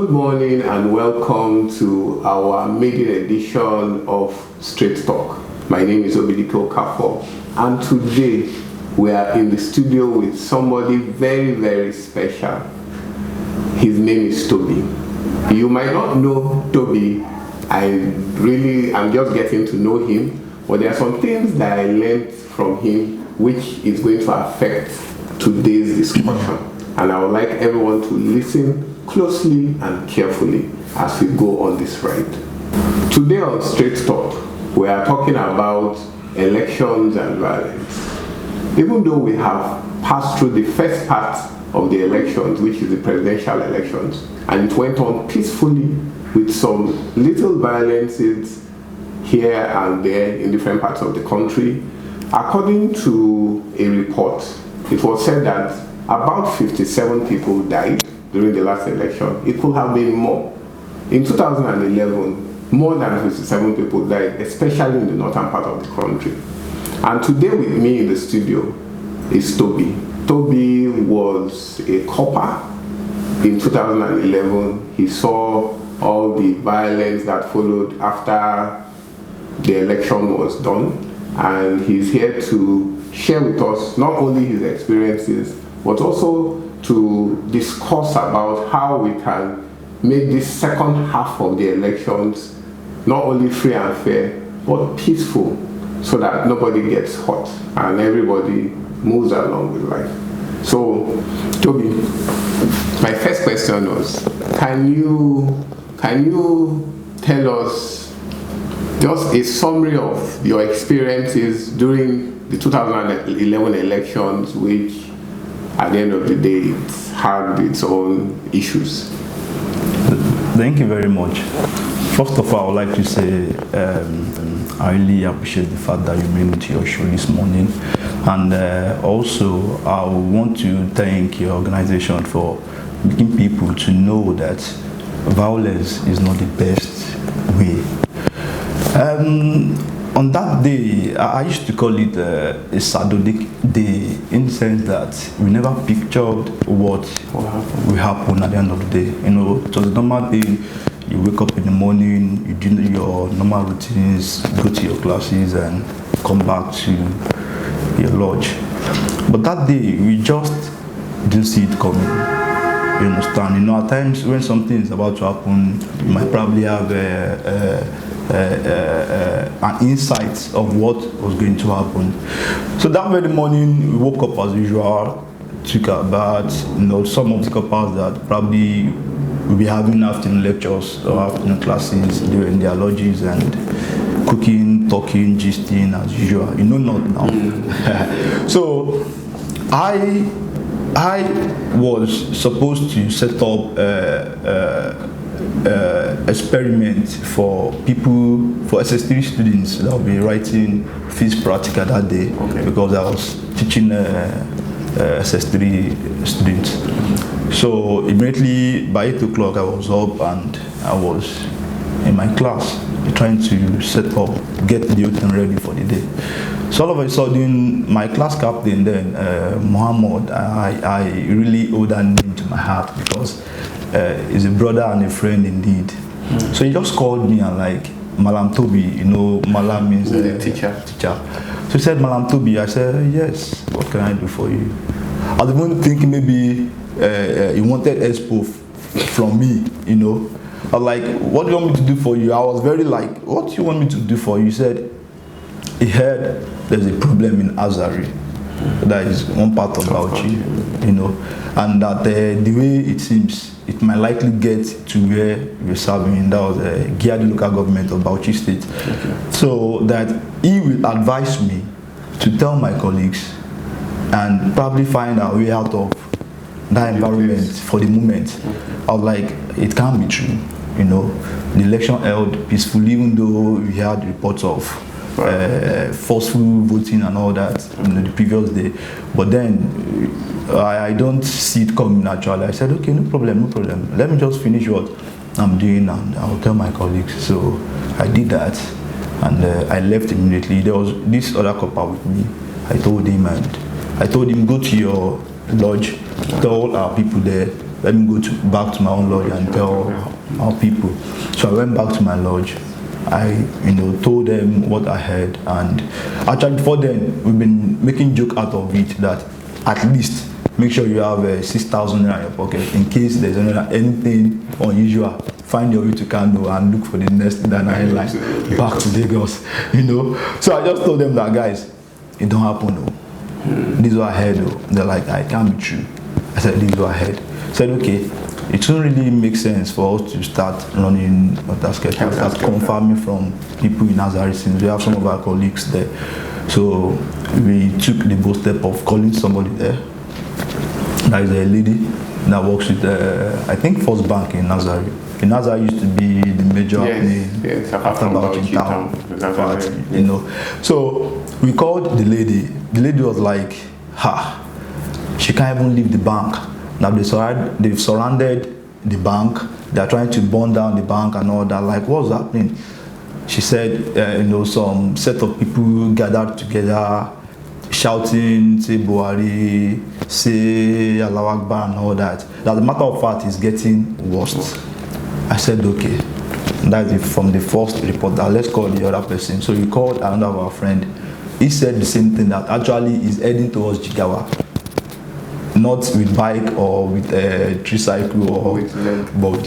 Good morning and welcome to our maiden edition of Straight Talk. My name is Obidiko Kafo, and today we are in the studio with somebody very, very special. His name is Toby. You might not know Toby. I'm just getting to know him, but there are some things that I learned from him which is going to affect today's discussion. And I would like everyone to listen closely and carefully as we go on this ride. Today on Straight Talk, we are talking about elections and violence. Even though we have passed through the first part of the elections, which is the presidential elections, and it went on peacefully with some little violences here and there in different parts of the country, according to a report, it was said that about 57 people died during the last election. It could have been more. In 2011, more than 57 people died, especially in the northern part of the country. And today with me in the studio is Toby. Toby was a copper. In 2011, he saw all the violence that followed after the election was done. And he's here to share with us not only his experiences, but also to discuss about how we can make this second half of the elections not only free and fair, but peaceful, so that nobody gets hurt and everybody moves along with life. So, Toby, my first question was, can you tell us just a summary of your experiences during the 2011 elections, which at the end of the day, it had its own issues? Thank you very much. First of all, I would like to say I really appreciate the fact that you made me to your show this morning. And also, I want to thank your organization for making people to know that violence is not the best way. On that day, I used to call it a sadodic day, in the sense that we never pictured what will happen at the end of the day. You know, it was a normal day. You wake up in the morning, you do your normal routines, go to your classes, and come back to your lodge. But that day, we just didn't see it coming. You understand? You know, at times when something is about to happen, you might probably have an insight of what was going to happen. So that very morning, we woke up as usual, took a bath. You know, some of the couples that probably will be having afternoon lectures or afternoon classes during their lodges and cooking, talking, gisting as usual. You know, not now. So I was supposed to set up experiment for people, for SS3 students that will be writing physics practical that day, because I was teaching SS3 students. So immediately by 8 o'clock I was up and I was in my class trying to set up, get the whole thing ready for the day. So all of a sudden, my class captain then, Muhammad, I really owe that name to my heart, because he's a brother and a friend indeed. So he just called me and like, Malam Toby, you know, Malam means teacher. So he said, Malam Toby. I said, yes, what can I do for you? I was even thinking maybe he wanted expo from me, you know. I was like, what do you want me to do for you? I was very like, what do you want me to do for you? He said, he heard there's a problem in Azari. That is one part of Bauchi, you know, and that the way it seems, it might likely get to where we're serving. That was the Giadi local government of Bauchi state. So that he will advise me to tell my colleagues and probably find a way out of that environment for the moment. I was like, it can't be true, you know. The election held peacefully, even though we had reports of forceful voting and all that, you know, the previous day. But then I don't see it coming naturally. I said, okay, no problem. Let me just finish what I'm doing and I'll tell my colleagues. So I did that and I left immediately. There was this other couple with me. I told him, go to your lodge, tell our people there let me go back to my own lodge and tell our people. So I went back to my lodge. I, told them what I heard, and actually before then, we've been making joke out of it that at least make sure you have 6,000 in your pocket in case there's anything unusual. Find your way to Kano and look for the next line back to Lagos. So I just told them that, guys, it don't happen though. This is what I heard though. They're like, I can't be true. I said, this is what I heard. I said, okay, it shouldn't really make sense for us to start running start confirming from people in Nazareth, since we have some of our colleagues there. So we took the bold step of calling somebody there. There is a lady that works with, I think, First Bank in Nazareth. In Nazareth used to be the major name after Bauchi town. So we called the lady. The lady was like, she can't even leave the bank. Now they've surrounded the bank. They're trying to burn down the bank and all that. Like, what's happening? She said, some set of people gathered together, shouting, say Buhari, say Allah Akbar and all that. As a matter of fact, it's getting worse. I said, okay, that's it from the first report. Now let's call the other person. So we called another of our friend. He said the same thing, that actually is heading towards Jigawa. Not with bike or with a tricycle or with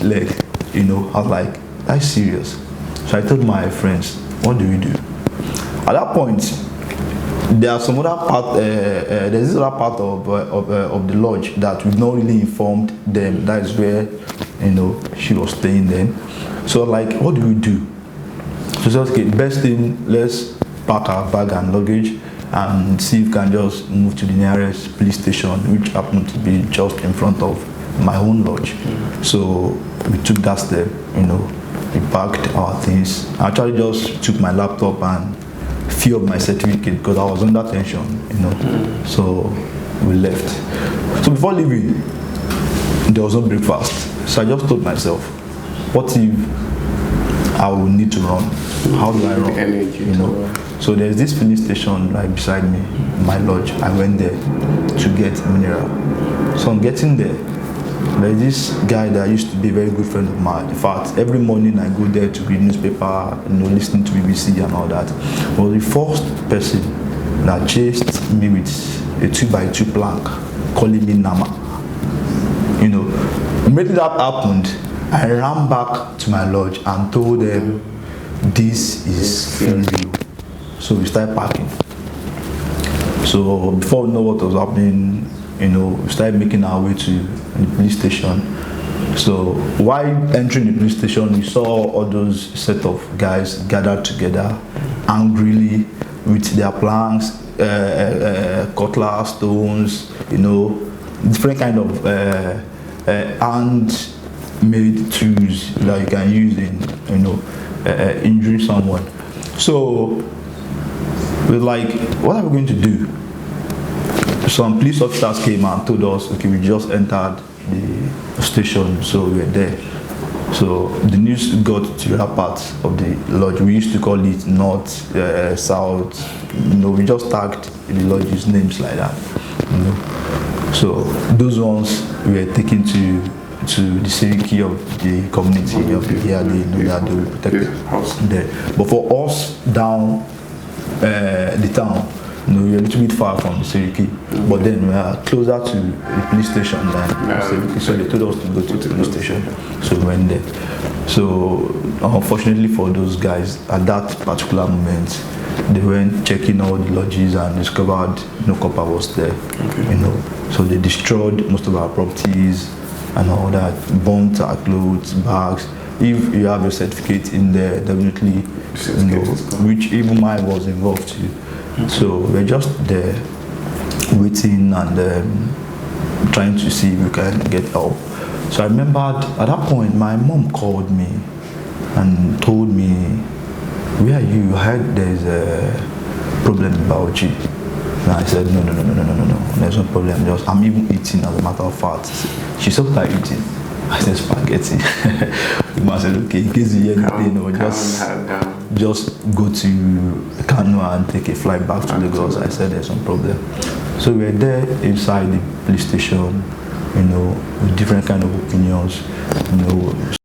leg. I was like, that's serious. So I told my friends, what do we do? At that point, there are some other part. There's this other part of the lodge that we've not really informed them. That is where she was staying then. So like, what do we do? So said, okay, best thing, let's pack our bag and luggage and see if we can just move to the nearest police station, which happened to be just in front of my own lodge. So we took that step. We packed our things. I actually just took my laptop and few of my certificate because I was under tension, So we left. So before leaving, there was no breakfast. So I just told myself, what if I will need to run? How do I run? So there's this filling station right beside me, my lodge. I went there to get mineral. So I'm getting there. There's this guy that used to be a very good friend of mine. In fact, every morning I go there to read newspaper, listening to BBC and all that. Was the first person that chased me with a 2x2 plank, calling me Nama. Immediately that happened, I ran back to my lodge and told them, this is real. So we started packing. So before we know what was happening, we started making our way to the police station. So while entering the police station, we saw all those set of guys gathered together angrily with their planks, cutlass, stones, different kind of hand-made tools that you can use in, injuring someone. So we're like, what are we going to do? Some police officers came and told us, okay, we just entered the station, so we were there. So the news got to that part of the lodge. We used to call it north, south. We just tagged the lodge's names like that. So those ones were taken to the security of the community of the area. They were protected there. But for us down the town, we were a little bit far from the Seriki, but then we are closer to the police station than Seriki, so they told us to go to the police station, so we went there. So unfortunately for those guys, at that particular moment, they went checking all the lodges and discovered no copper was there, so they destroyed most of our properties and all that, burnt our clothes, bags. If you have your certificate in there, definitely, which even mine was involved too. So we're just there waiting and trying to see if we can get help. So I remembered at that point my mom called me and told me, where are you? I heard there's a problem about you. And I said, no, there's no problem. I'm even eating, as a matter of fact. She said, what are you eating? I said, spaghetti. The man said, okay, in case you hear anything, just go to Kano and take a flight back to Lagos. I said, there's some problem. So we were there inside the police station. you know, with different kind of opinions, you know.